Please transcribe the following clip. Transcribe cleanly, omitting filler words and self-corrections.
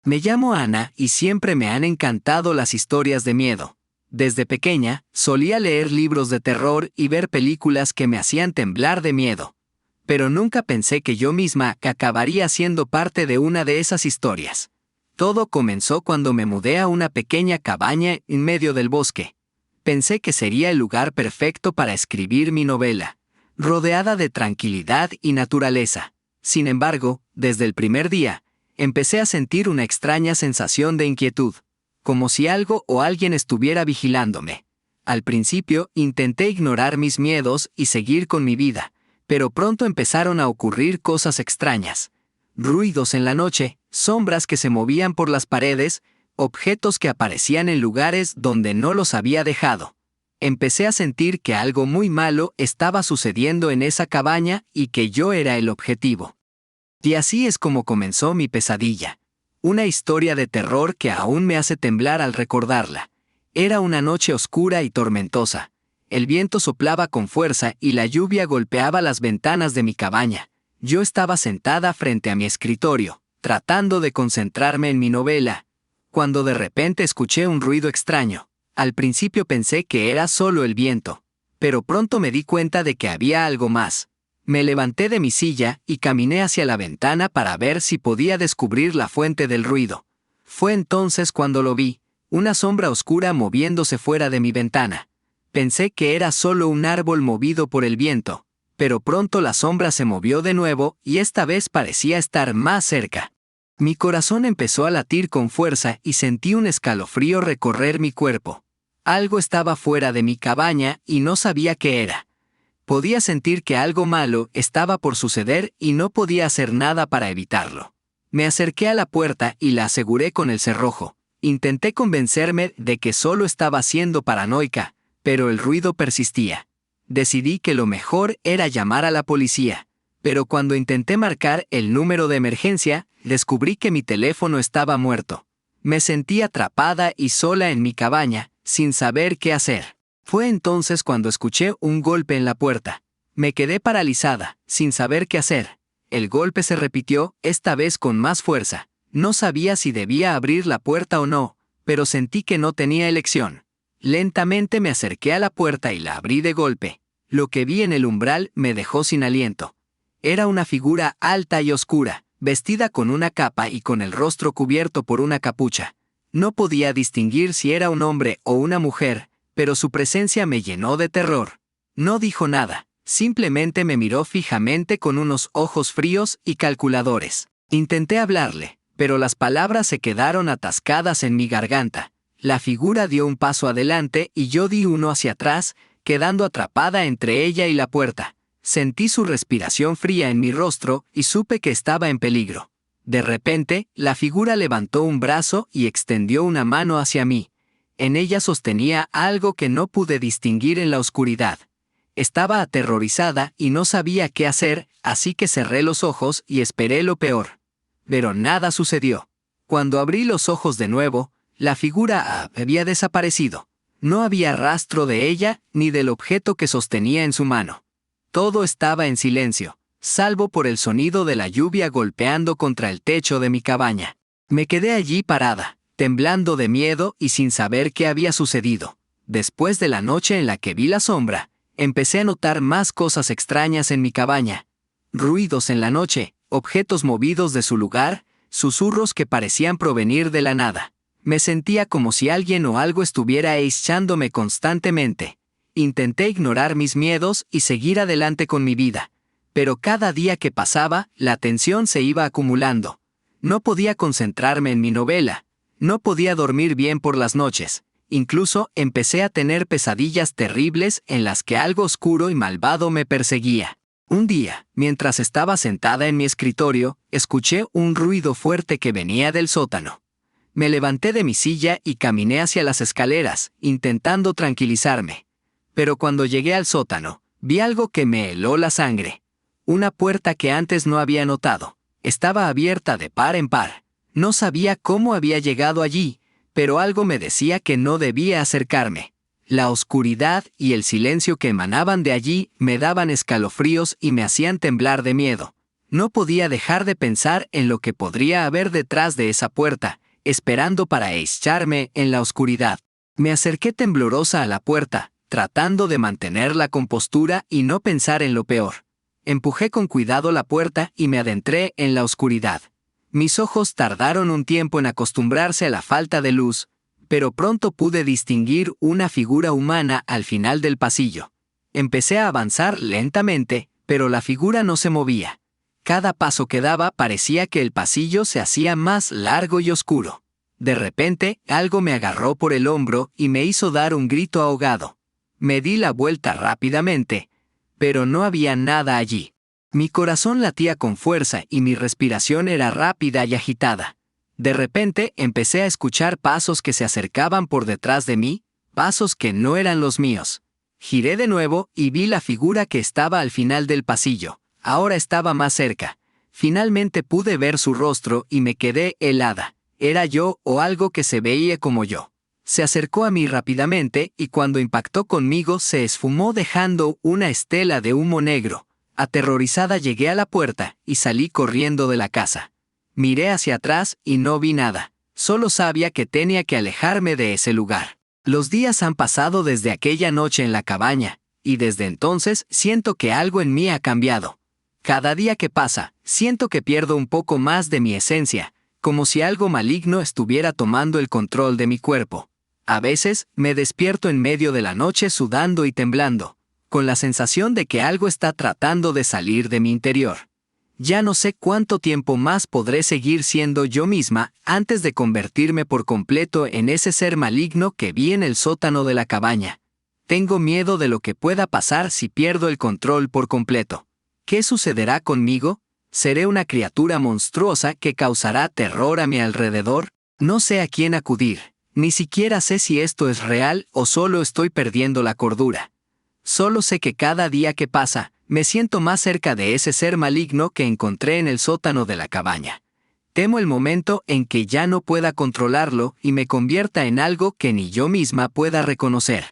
Me llamo Ana y siempre me han encantado las historias de miedo. Desde pequeña, solía leer libros de terror y ver películas que me hacían temblar de miedo. Pero nunca pensé que yo misma acabaría siendo parte de una de esas historias. Todo comenzó cuando me mudé a una pequeña cabaña en medio del bosque. Pensé que sería el lugar perfecto para escribir mi novela, rodeada de tranquilidad y naturaleza. Sin embargo, desde el primer día, empecé a sentir una extraña sensación de inquietud, como si algo o alguien estuviera vigilándome. Al principio, intenté ignorar mis miedos y seguir con mi vida, pero pronto empezaron a ocurrir cosas extrañas. Ruidos en la noche, sombras que se movían por las paredes, objetos que aparecían en lugares donde no los había dejado. Empecé a sentir que algo muy malo estaba sucediendo en esa cabaña y que yo era el objetivo. Y así es como comenzó mi pesadilla. Una historia de terror que aún me hace temblar al recordarla. Era una noche oscura y tormentosa. El viento soplaba con fuerza y la lluvia golpeaba las ventanas de mi cabaña. Yo estaba sentada frente a mi escritorio, tratando de concentrarme en mi novela, cuando de repente escuché un ruido extraño. Al principio pensé que era solo el viento, pero pronto me di cuenta de que había algo más. Me levanté de mi silla y caminé hacia la ventana para ver si podía descubrir la fuente del ruido. Fue entonces cuando lo vi, una sombra oscura moviéndose fuera de mi ventana. Pensé que era solo un árbol movido por el viento, pero pronto la sombra se movió de nuevo y esta vez parecía estar más cerca. Mi corazón empezó a latir con fuerza y sentí un escalofrío recorrer mi cuerpo. Algo estaba fuera de mi cabaña y no sabía qué era. Podía sentir que algo malo estaba por suceder y no podía hacer nada para evitarlo. Me acerqué a la puerta y la aseguré con el cerrojo. Intenté convencerme de que solo estaba siendo paranoica, pero el ruido persistía. Decidí que lo mejor era llamar a la policía, pero cuando intenté marcar el número de emergencia, descubrí que mi teléfono estaba muerto. Me sentí atrapada y sola en mi cabaña, sin saber qué hacer. Fue entonces cuando escuché un golpe en la puerta. Me quedé paralizada, sin saber qué hacer. El golpe se repitió, esta vez con más fuerza. No sabía si debía abrir la puerta o no, pero sentí que no tenía elección. Lentamente me acerqué a la puerta y la abrí de golpe. Lo que vi en el umbral me dejó sin aliento. Era una figura alta y oscura, vestida con una capa y con el rostro cubierto por una capucha. No podía distinguir si era un hombre o una mujer, pero su presencia me llenó de terror. No dijo nada, simplemente me miró fijamente con unos ojos fríos y calculadores. Intenté hablarle, pero las palabras se quedaron atascadas en mi garganta. La figura dio un paso adelante y yo di uno hacia atrás, quedando atrapada entre ella y la puerta. Sentí su respiración fría en mi rostro y supe que estaba en peligro. De repente, la figura levantó un brazo y extendió una mano hacia mí. En ella sostenía algo que no pude distinguir en la oscuridad. Estaba aterrorizada y no sabía qué hacer, así que cerré los ojos y esperé lo peor. Pero nada sucedió. Cuando abrí los ojos de nuevo, la figura había desaparecido. No había rastro de ella ni del objeto que sostenía en su mano. Todo estaba en silencio, salvo por el sonido de la lluvia golpeando contra el techo de mi cabaña. Me quedé allí parada, temblando de miedo y sin saber qué había sucedido. Después de la noche en la que vi la sombra, empecé a notar más cosas extrañas en mi cabaña. Ruidos en la noche, objetos movidos de su lugar, susurros que parecían provenir de la nada. Me sentía como si alguien o algo estuviera echándome constantemente. Intenté ignorar mis miedos y seguir adelante con mi vida. Pero cada día que pasaba, la tensión se iba acumulando. No podía concentrarme en mi novela. No podía dormir bien por las noches. Incluso empecé a tener pesadillas terribles en las que algo oscuro y malvado me perseguía. Un día, mientras estaba sentada en mi escritorio, escuché un ruido fuerte que venía del sótano. Me levanté de mi silla y caminé hacia las escaleras, intentando tranquilizarme. Pero cuando llegué al sótano, vi algo que me heló la sangre. Una puerta que antes no había notado. Estaba abierta de par en par. No sabía cómo había llegado allí, pero algo me decía que no debía acercarme. La oscuridad y el silencio que emanaban de allí me daban escalofríos y me hacían temblar de miedo. No podía dejar de pensar en lo que podría haber detrás de esa puerta, esperando para echarme en la oscuridad. Me acerqué temblorosa a la puerta, tratando de mantener la compostura y no pensar en lo peor. Empujé con cuidado la puerta y me adentré en la oscuridad. Mis ojos tardaron un tiempo en acostumbrarse a la falta de luz, pero pronto pude distinguir una figura humana al final del pasillo. Empecé a avanzar lentamente, pero la figura no se movía. Cada paso que daba parecía que el pasillo se hacía más largo y oscuro. De repente, algo me agarró por el hombro y me hizo dar un grito ahogado. Me di la vuelta rápidamente, pero no había nada allí. Mi corazón latía con fuerza y mi respiración era rápida y agitada. De repente empecé a escuchar pasos que se acercaban por detrás de mí, pasos que no eran los míos. Giré de nuevo y vi la figura que estaba al final del pasillo. Ahora estaba más cerca. Finalmente pude ver su rostro y me quedé helada. ¿Era yo o algo que se veía como yo? Se acercó a mí rápidamente y cuando impactó conmigo se esfumó dejando una estela de humo negro. Aterrorizada llegué a la puerta y salí corriendo de la casa. Miré hacia atrás y no vi nada. Solo sabía que tenía que alejarme de ese lugar. Los días han pasado desde aquella noche en la cabaña, y desde entonces siento que algo en mí ha cambiado. Cada día que pasa, siento que pierdo un poco más de mi esencia, como si algo maligno estuviera tomando el control de mi cuerpo. A veces, me despierto en medio de la noche sudando y temblando, con la sensación de que algo está tratando de salir de mi interior. Ya no sé cuánto tiempo más podré seguir siendo yo misma antes de convertirme por completo en ese ser maligno que vi en el sótano de la cabaña. Tengo miedo de lo que pueda pasar si pierdo el control por completo. ¿Qué sucederá conmigo? ¿Seré una criatura monstruosa que causará terror a mi alrededor? No sé a quién acudir. Ni siquiera sé si esto es real o solo estoy perdiendo la cordura. Solo sé que cada día que pasa, me siento más cerca de ese ser maligno que encontré en el sótano de la cabaña. Temo el momento en que ya no pueda controlarlo y me convierta en algo que ni yo misma pueda reconocer.